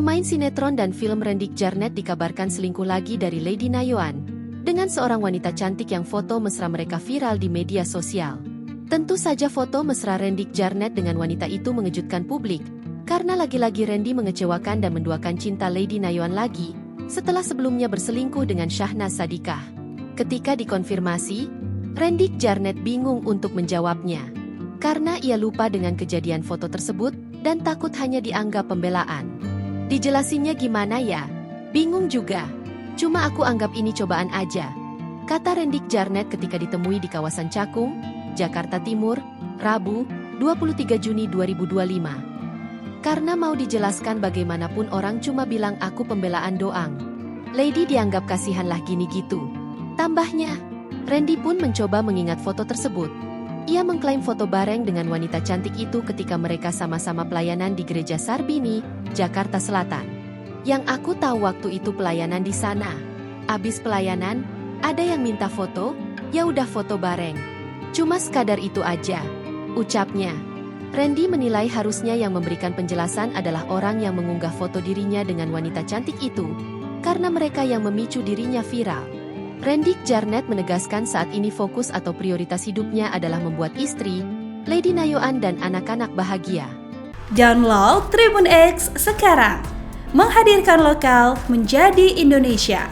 Pemain sinetron dan film Rendik Djarnet dikabarkan selingkuh lagi dari Lady Nayoan dengan seorang wanita cantik yang foto mesra mereka viral di media sosial. Tentu saja foto mesra Rendik Djarnet dengan wanita itu mengejutkan publik, karena lagi-lagi Rendy mengecewakan dan menduakan cinta Lady Nayoan lagi, setelah sebelumnya berselingkuh dengan Syahnaz Sadiqah. Ketika dikonfirmasi, Rendik Djarnet bingung untuk menjawabnya, karena ia lupa dengan kejadian foto tersebut dan takut hanya dianggap pembelaan. Dijelasinnya gimana ya? Bingung juga. Cuma aku anggap ini cobaan aja, kata Rendik Djarnet ketika ditemui di kawasan Cakung, Jakarta Timur, Rabu, 23 Juni 2025. Karena mau dijelaskan bagaimanapun orang cuma bilang aku pembelaan doang. Lady dianggap kasihan lah gini gitu. Tambahnya, Rendy pun mencoba mengingat foto tersebut. Ia mengklaim foto bareng dengan wanita cantik itu ketika mereka sama-sama pelayanan di Gereja Sarbini, Jakarta Selatan. Yang aku tahu waktu itu pelayanan di sana. Abis pelayanan, ada yang minta foto, ya udah foto bareng. Cuma sekadar itu aja, ucapnya. Rendy menilai harusnya yang memberikan penjelasan adalah orang yang mengunggah foto dirinya dengan wanita cantik itu, karena mereka yang memicu dirinya viral. Rendik Djarnet menegaskan saat ini fokus atau prioritas hidupnya adalah membuat istri, Lady Nayoan dan anak-anak bahagia. Download Tribun X sekarang, menghadirkan lokal menjadi Indonesia.